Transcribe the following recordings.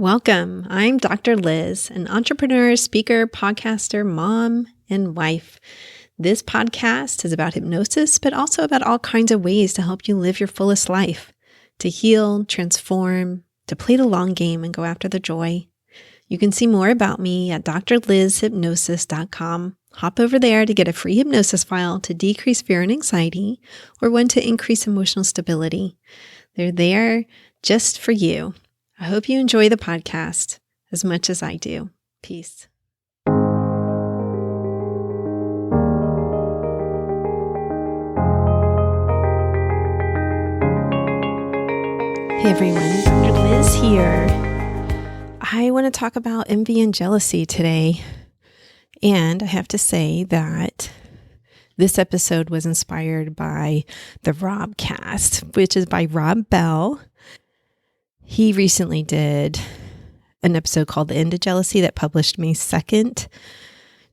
Welcome. I'm Dr. Liz, an entrepreneur, speaker, podcaster, mom, and wife. This podcast is about hypnosis, but also about all kinds of ways to help you live your fullest life, to heal, transform, to play the long game and go after the joy. You can see more about me at drlizhypnosis.com. Hop over there to get a free hypnosis file to decrease fear and anxiety, or one to increase emotional stability. They're there just for you. I hope you enjoy the podcast as much as I do. Peace. Hey everyone, Dr. Liz here. I want to talk about envy and jealousy today. And I have to say that this episode was inspired by the Robcast, which is by Rob Bell. He recently did an episode called The End of Jealousy that published May 2nd,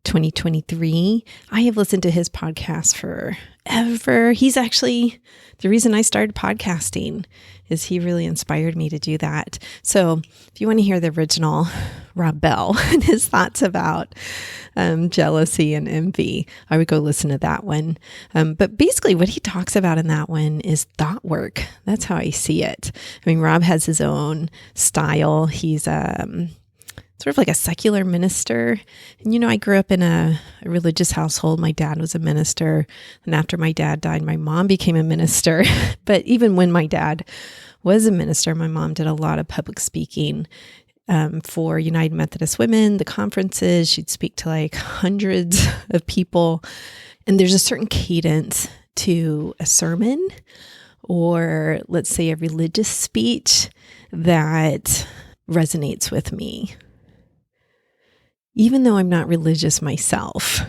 2023. I have listened to his podcast forever. He's actually the reason I started podcasting, is he really inspired me to do that. So if you want to hear the original Rob Bell and his thoughts about jealousy and envy, I would go listen to that one. But basically what he talks about in that one is thought work. That's how I see it. I mean, Rob has his own style. He's sort of like a secular minister. And, I grew up in a religious household. My dad was a minister. And after my dad died, my mom became a minister. But even when my dad was a minister, my mom did a lot of public speaking for United Methodist Women, the conferences. She'd speak to like hundreds of people. And there's a certain cadence to a sermon, or let's say a religious speech, that resonates with me. Even though I'm not religious myself,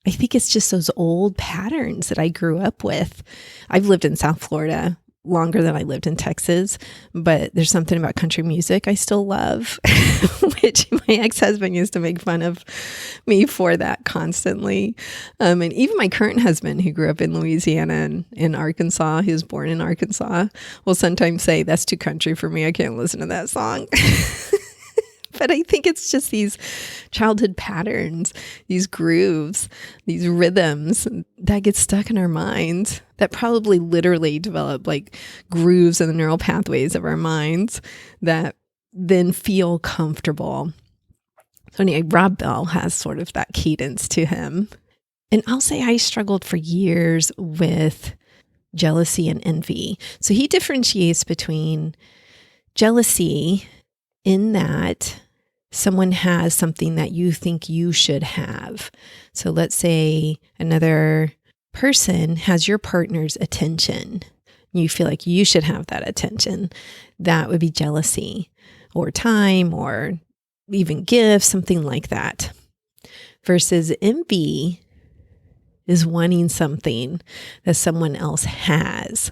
I think it's just those old patterns that I grew up with. I've lived in South Florida longer than I lived in Texas, but there's something about country music I still love, which my ex-husband used to make fun of me for that constantly. And even my current husband, who grew up in Louisiana and in Arkansas, he was born in Arkansas, will sometimes say, "That's too country for me. I can't listen to that song." But I think it's just these childhood patterns, these grooves, these rhythms that get stuck in our minds that probably literally develop like grooves in the neural pathways of our minds that then feel comfortable. So anyway, Rob Bell has sort of that cadence to him. And I'll say I struggled for years with jealousy and envy. So he differentiates between jealousy in that someone has something that you think you should have. So let's say another person has your partner's attention. You feel like you should have that attention. That would be jealousy, or time, or even gifts, something like that. Versus envy is wanting something that someone else has.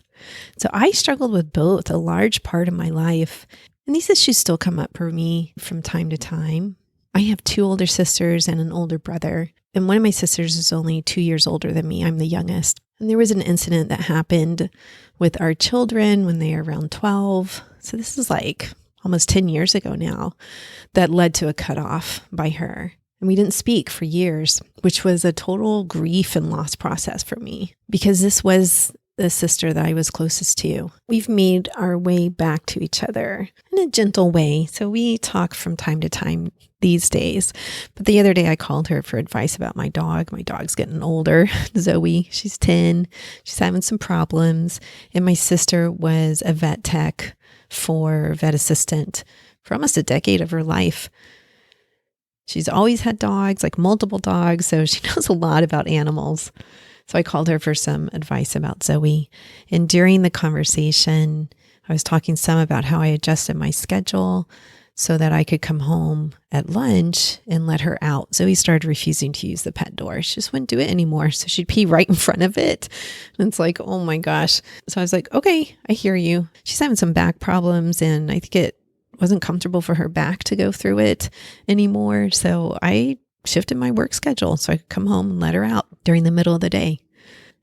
So I struggled with both a large part of my life. And these issues still come up for me from time to time. I have two older sisters and an older brother. And one of my sisters is only 2 years older than me. I'm the youngest. And there was an incident that happened with our children when they were around 12. So this is like almost 10 years ago now, that led to a cutoff by her. And we didn't speak for years, which was a total grief and loss process for me, because this was the sister that I was closest to. We've made our way back to each other in a gentle way. So we talk from time to time these days. But the other day I called her for advice about my dog. My dog's getting older, Zoe. She's 10. She's having some problems. And my sister was a vet tech for vet assistant for almost a decade of her life. She's always had dogs, like multiple dogs. So she knows a lot about animals. So I called her for some advice about Zoe. And during the conversation, I was talking some about how I adjusted my schedule so that I could come home at lunch and let her out. Zoe started refusing to use the pet door. She just wouldn't do it anymore. So she'd pee right in front of it. And it's like, oh my gosh. So I was like, okay, I hear you. She's having some back problems, and I think it wasn't comfortable for her back to go through it anymore. So I shifted my work schedule so I could come home and let her out during the middle of the day.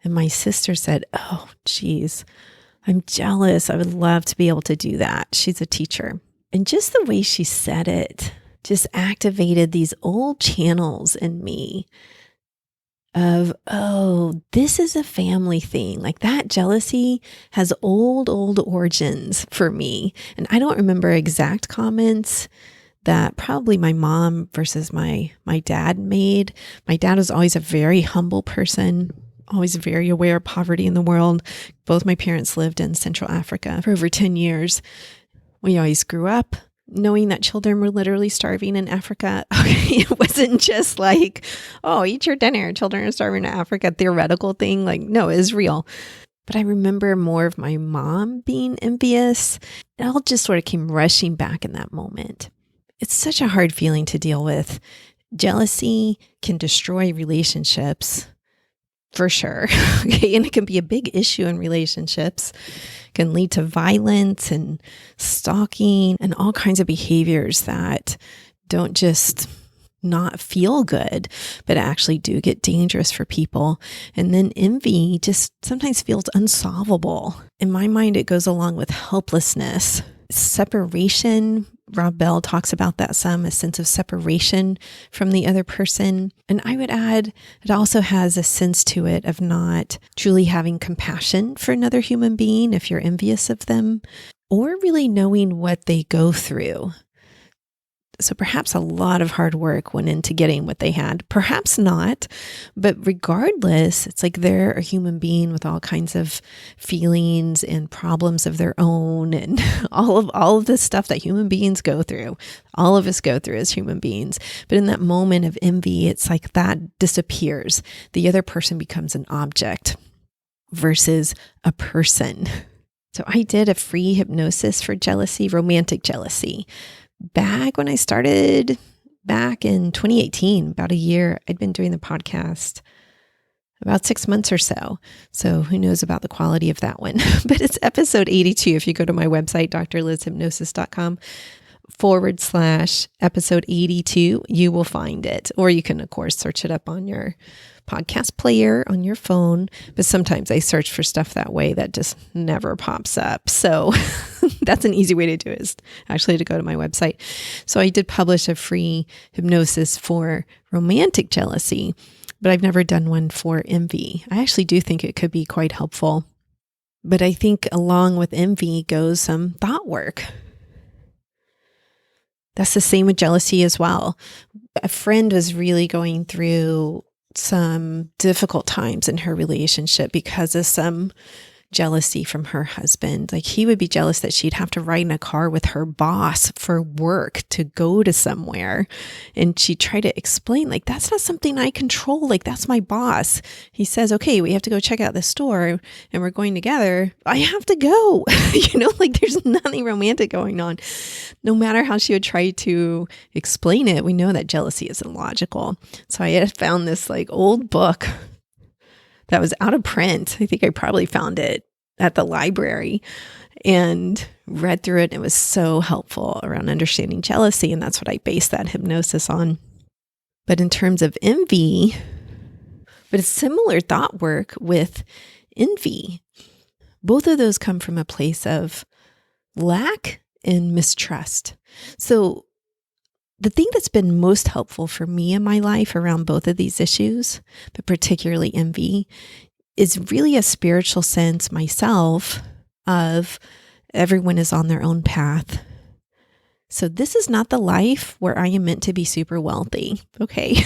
And my sister said, oh, geez, I'm jealous. I would love to be able to do that. She's a teacher. And just the way she said it just activated these old channels in me of, oh, this is a family thing. Like that jealousy has old origins for me. And I don't remember exact comments that probably my mom versus my dad made. My dad was always a very humble person, always very aware of poverty in the world. Both my parents lived in Central Africa for over 10 years. We always grew up knowing that children were literally starving in Africa. It wasn't just like, oh, eat your dinner, children are starving in Africa, theoretical thing. Like, no, it is real. But I remember more of my mom being envious. It all just sort of came rushing back in that moment. It's such a hard feeling to deal with. Jealousy can destroy relationships for sure. Okay. And it can be a big issue in relationships. It can lead to violence and stalking and all kinds of behaviors that don't just not feel good, but actually do get dangerous for people. And then envy just sometimes feels unsolvable. In my mind, it goes along with helplessness, separation. Rob Bell talks about that some, a sense of separation from the other person. And I would add, it also has a sense to it of not truly having compassion for another human being if you're envious of them, or really knowing what they go through. So perhaps a lot of hard work went into getting what they had. Perhaps not, but regardless, it's like they're a human being with all kinds of feelings and problems of their own, and all of the stuff that human beings go through. All of us go through as human beings. But in that moment of envy, it's like that disappears. The other person becomes an object versus a person. So I did a free hypnosis for jealousy, romantic jealousy. Back when I started back in 2018, about a year, I'd been doing the podcast about 6 months or so. So who knows about the quality of that one, but it's episode 82. If you go to my website, drlizhypnosis.com/episode 82, you will find it. Or you can, of course, search it up on your podcast player on your phone. But sometimes I search for stuff that way that just never pops up. So that's an easy way to do it, is actually to go to my website. So I did publish a free hypnosis for romantic jealousy, but I've never done one for envy. I actually do think it could be quite helpful. But I think along with envy goes some thought work. That's the same with jealousy as well. A friend was really going through some difficult times in her relationship because of some jealousy from her husband. Like he would be jealous that she'd have to ride in a car with her boss for work to go to somewhere. And she tried to explain, like, that's not something I control. Like, that's my boss. He says, okay, we have to go check out the store and we're going together. I have to go. Like there's nothing romantic going on. No matter how she would try to explain it, we know that jealousy is illogical. So I had found this like old book that was out of print. I think I probably found it at the library and read through it. It was so helpful around understanding jealousy. And that's what I based that hypnosis on. But in terms of envy, but it's similar thought work with envy. Both of those come from a place of lack and mistrust. So the thing that's been most helpful for me in my life around both of these issues, but particularly envy, is really a spiritual sense myself of everyone is on their own path. So this is not the life where I am meant to be super wealthy. Okay.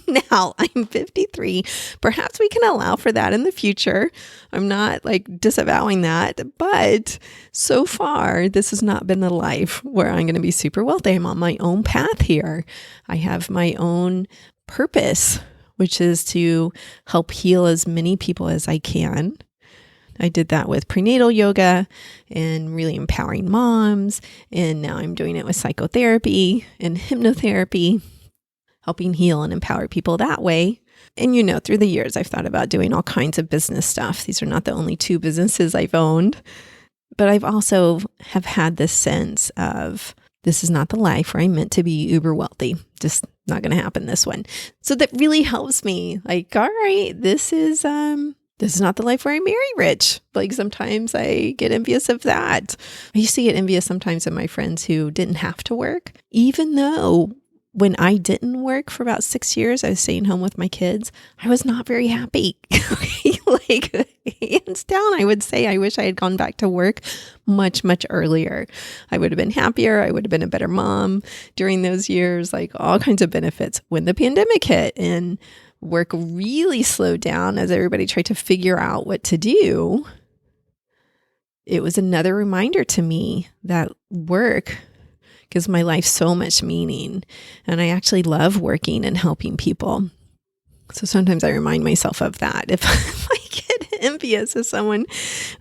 Now I'm 53. Perhaps we can allow for that in the future. I'm not like disavowing that, but so far this has not been the life where I'm going to be super wealthy. I'm on my own path here. I have my own purpose, which is to help heal as many people as I can. I did that with prenatal yoga and really empowering moms. And now I'm doing it with psychotherapy and hypnotherapy, helping heal and empower people that way. And through the years, I've thought about doing all kinds of business stuff. These are not the only 2 businesses I've owned, but I've also have had this sense of this is not the life where I'm meant to be uber wealthy. Just not going to happen, this one. So that really helps me. Like, all right, this is This is not the life where I marry rich. Like sometimes I get envious of that. I used to get envious sometimes of my friends who didn't have to work, even though when I didn't work for about 6 years, I was staying home with my kids. I was not very happy. Like hands down, I would say I wish I had gone back to work much, much earlier. I would have been happier. I would have been a better mom during those years, like all kinds of benefits. When the pandemic hit and work really slowed down as everybody tried to figure out what to do, it was another reminder to me that work gives my life so much meaning. And I actually love working and helping people. So sometimes I remind myself of that. If I get envious of someone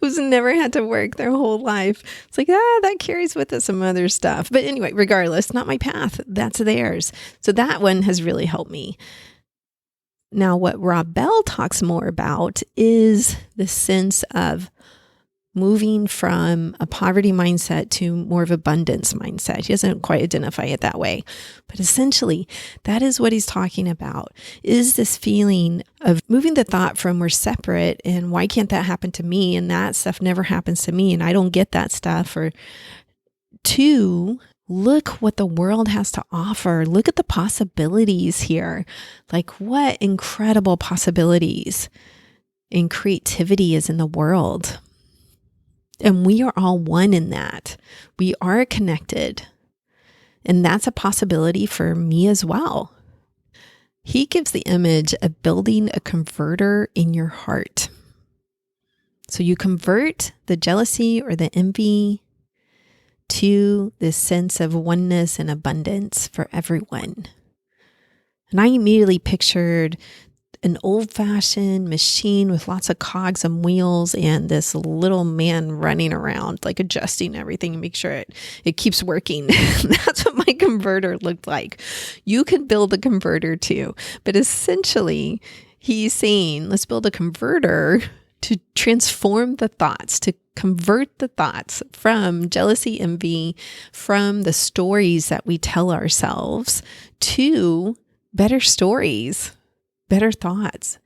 who's never had to work their whole life, it's like, that carries with it some other stuff. But anyway, regardless, not my path. That's theirs. So that one has really helped me. Now, what Rob Bell talks more about is the sense of moving from a poverty mindset to more of abundance mindset. He doesn't quite identify it that way, but essentially that is what he's talking about, is this feeling of moving the thought from we're separate and why can't that happen to me? And that stuff never happens to me and I don't get that stuff, or to look what the world has to offer. Look at the possibilities here. Like what incredible possibilities and creativity is in the world. And we are all one in that. We are connected. And that's a possibility for me as well. He gives the image of building a converter in your heart. So you convert the jealousy or the envy to this sense of oneness and abundance for everyone. And I immediately pictured an old-fashioned machine with lots of cogs and wheels and this little man running around, like adjusting everything and make sure it keeps working. That's what my converter looked like. You can build a converter too, but essentially he's saying, let's build a converter to transform the thoughts, to convert the thoughts from jealousy, envy, from the stories that we tell ourselves to better stories, better thoughts,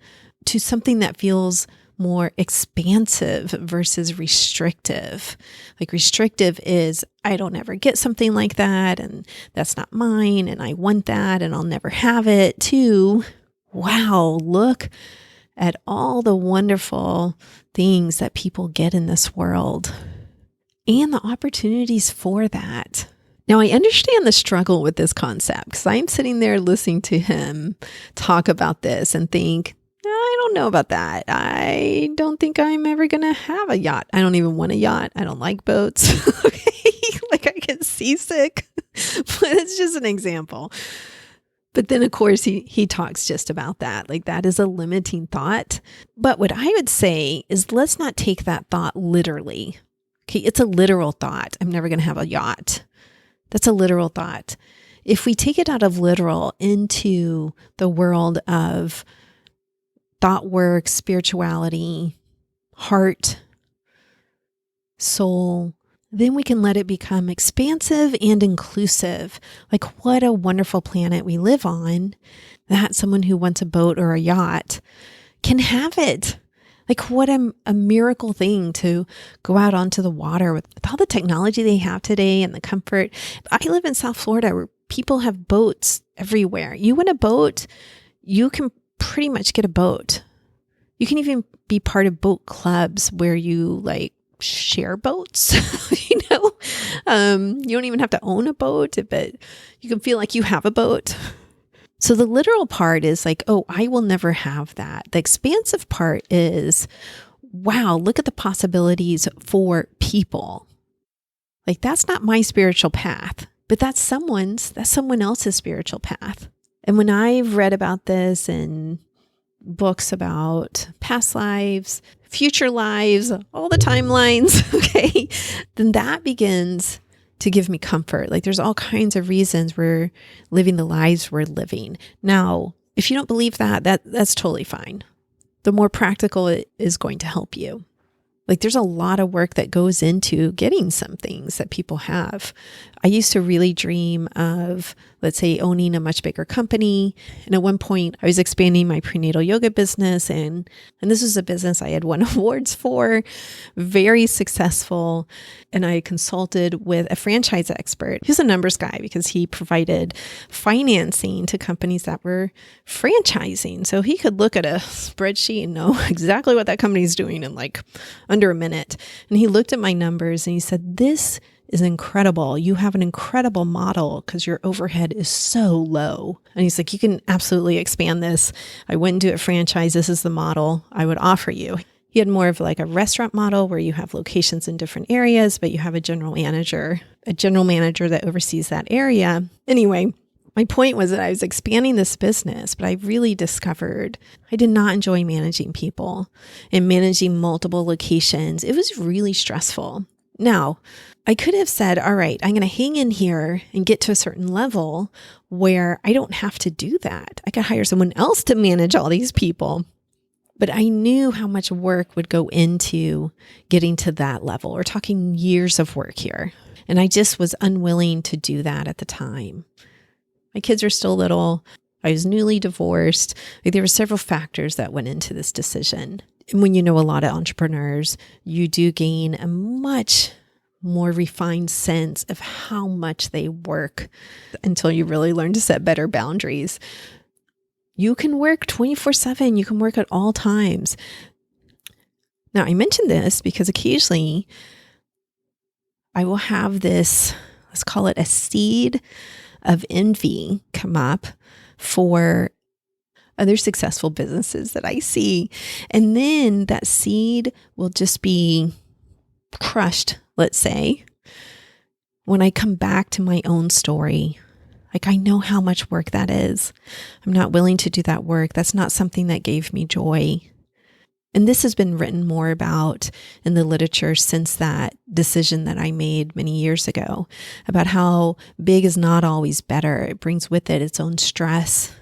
to something that feels more expansive versus restrictive. Like restrictive is, I don't ever get something like that, and that's not mine, and I want that, and I'll never have it, to, wow, look at all the wonderful things that people get in this world and the opportunities for that. Now, I understand the struggle with this concept because I'm sitting there listening to him talk about this and think, I don't know about that. I don't think I'm ever going to have a yacht. I don't even want a yacht. I don't like boats. Okay, like I get seasick, but it's just an example. But then, of course, he talks just about that. Like that is a limiting thought. But what I would say is let's not take that thought literally. Okay, it's a literal thought. I'm never going to have a yacht. That's a literal thought. If we take it out of literal into the world of thought work, spirituality, heart, soul, then we can let it become expansive and inclusive. Like what a wonderful planet we live on, that someone who wants a boat or a yacht can have it. Like what a miracle thing to go out onto the water with all the technology they have today and the comfort. I live in South Florida where people have boats everywhere. You want a boat, you can pretty much get a boat. You can even be part of boat clubs where you like share boats, you don't even have to own a boat, but you can feel like you have a boat. So the literal part is like, oh, I will never have that. The expansive part is, wow, look at the possibilities for people. Like that's not my spiritual path, but that's someone else's spiritual path. And when I've read about this in books about past lives, future lives, all the timelines, okay, then that begins to give me comfort. Like there's all kinds of reasons we're living the lives we're living. Now, if you don't believe that, that's totally fine. The more practical it is going to help you. Like there's a lot of work that goes into getting some things that people have. I used to really dream of, let's say, owning a much bigger company. And at one point I was expanding my prenatal yoga business, and this was a business I had won awards for, very successful. And I consulted with a franchise expert. He was a numbers guy because he provided financing to companies that were franchising. So he could look at a spreadsheet and know exactly what that company is doing in like under a minute. And he looked at my numbers and he said, "This is incredible. You have an incredible model because your overhead is so low." And he's like, "You can absolutely expand this. I wouldn't do a franchise. This is the model I would offer you." He had more of like a restaurant model where you have locations in different areas, but you have a general manager that oversees that area. Anyway, my point was that I was expanding this business, but I really discovered I did not enjoy managing people and managing multiple locations. It was really stressful. Now, I could have said, all right, I'm going to hang in here and get to a certain level where I don't have to do that. I could hire someone else to manage all these people. But I knew how much work would go into getting to that level. We're talking years of work here. And I just was unwilling to do that at the time. My kids are still little. I was newly divorced. Like, there were several factors that went into this decision. And when you know a lot of entrepreneurs, you do gain a much more refined sense of how much they work until you really learn to set better boundaries. You can work 24/7. You can work at all times. Now, I mentioned this because occasionally I will have this, let's call it a seed of envy, come up for other successful businesses that I see. And then that seed will just be crushed, let's say, when I come back to my own story. Like, I know how much work that is. I'm not willing to do that work. That's not something that gave me joy. And this has been written more about in the literature since that decision that I made many years ago, about how big is not always better. It brings with it its own stress.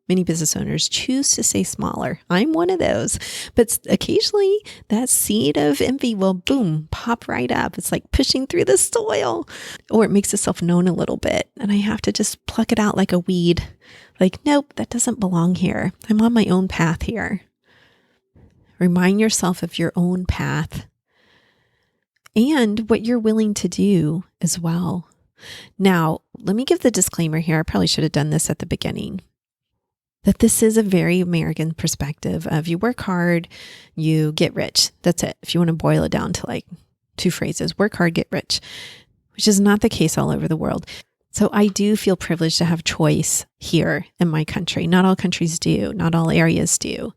Many business owners choose to stay smaller. I'm one of those. But occasionally that seed of envy will, boom, pop right up. It's like pushing through the soil, or it makes itself known a little bit. And I have to just pluck it out like a weed. Like, nope, that doesn't belong here. I'm on my own path here. Remind yourself of your own path and what you're willing to do as well. Now, let me give the disclaimer here. I probably should have done this at the beginning. That this is a very American perspective of you work hard, you get rich. That's it. If you want to boil it down to like two phrases, work hard, get rich, which is not the case all over the world. So I do feel privileged to have choice here in my country. Not all countries do. Not all areas do.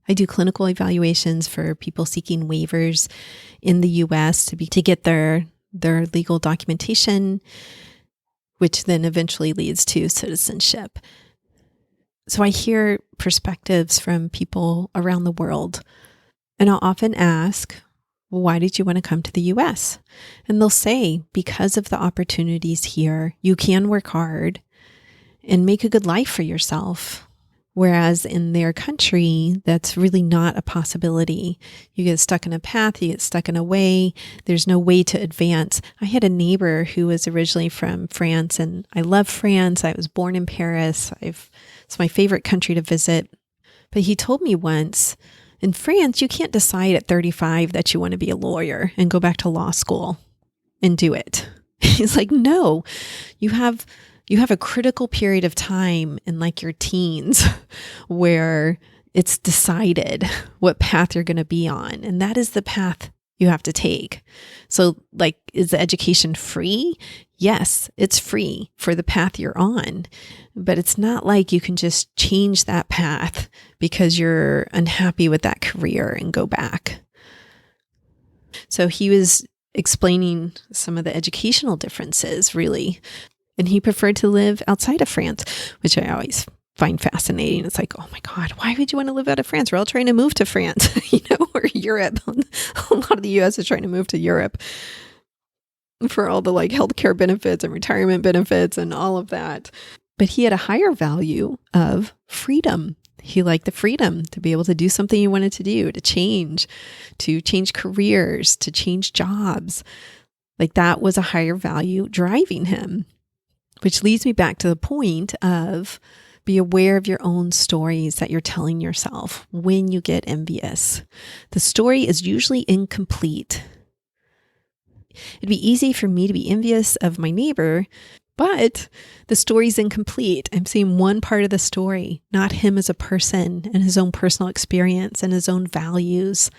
I do clinical evaluations for people seeking waivers in the U.S. to get their legal documentation, which then eventually leads to citizenship. So I hear perspectives from people around the world, and I'll often ask, well, why did you want to come to the U.S.? And they'll say, because of the opportunities here, you can work hard and make a good life for yourself. Whereas in their country, that's really not a possibility. You get stuck in a path, you get stuck in a way, there's no way to advance. I had a neighbor who was originally from France, and I love France. I was born in Paris. It's my favorite country to visit. But he told me once, in France, you can't decide at 35 that you want to be a lawyer and go back to law school and do it. He's like, no, you have a critical period of time in like your teens where it's decided what path you're going to be on. And that is the path you have to take. So like, is the education free? Yes, it's free for the path you're on, but it's not like you can just change that path because you're unhappy with that career and go back. So he was explaining some of the educational differences, really. And he preferred to live outside of France, which I always find fascinating. It's like, oh my God, why would you want to live out of France? We're all trying to move to France, or Europe. A lot of the US is trying to move to Europe for all the like healthcare benefits and retirement benefits and all of that. But he had a higher value of freedom He liked the freedom to be able to do something he wanted to do, to change careers, to change jobs. Like that was a higher value driving him, which leads me back to the point of be aware of your own stories that you're telling yourself when you get envious. The story is usually incomplete. It'd be easy for me to be envious of my neighbor, but the story's incomplete. I'm seeing one part of the story, not him as a person and his own personal experience and his own values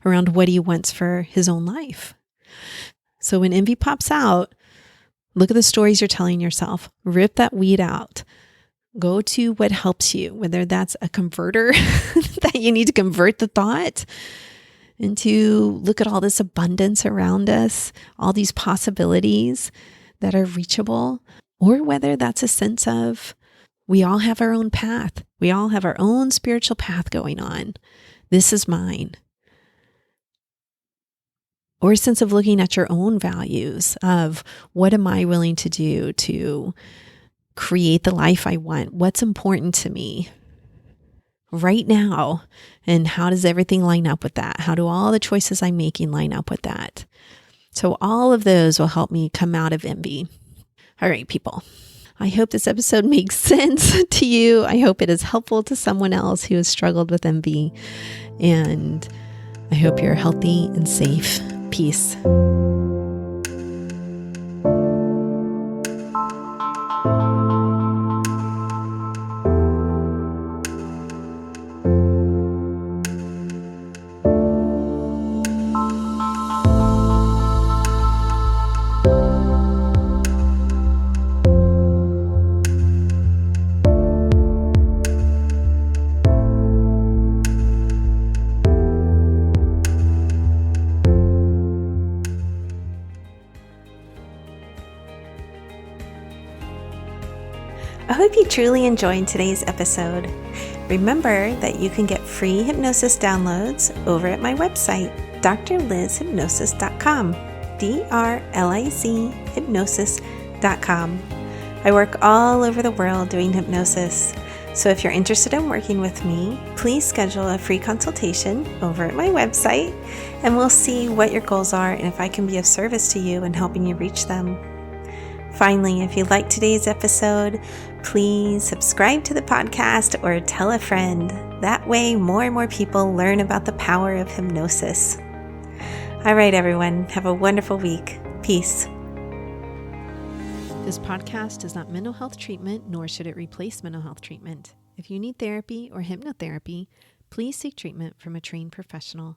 around what he wants for his own life. So when envy pops out, look at the stories you're telling yourself. Rip that weed out. Go to what helps you, whether that's a converter that you need to convert the thought into look at all this abundance around us, all these possibilities that are reachable, or whether that's a sense of we all have our own path. We all have our own spiritual path going on. This is mine. Or a sense of looking at your own values of what am I willing to do to create the life I want? What's important to me right now? And how does everything line up with that? How do all the choices I'm making line up with that? So all of those will help me come out of envy. All right, people. I hope this episode makes sense to you. I hope it is helpful to someone else who has struggled with envy. And I hope you're healthy and safe. Peace. I hope you truly enjoyed today's episode. Remember that you can get free hypnosis downloads over at my website, drlizhypnosis.com, DRLIZ hypnosis.com. I work all over the world doing hypnosis. So if you're interested in working with me, please schedule a free consultation over at my website, and we'll see what your goals are and if I can be of service to you in helping you reach them. Finally, if you liked today's episode, please subscribe to the podcast or tell a friend. That way, more and more people learn about the power of hypnosis. All right, everyone, have a wonderful week. Peace. This podcast is not mental health treatment, nor should it replace mental health treatment. If you need therapy or hypnotherapy, please seek treatment from a trained professional.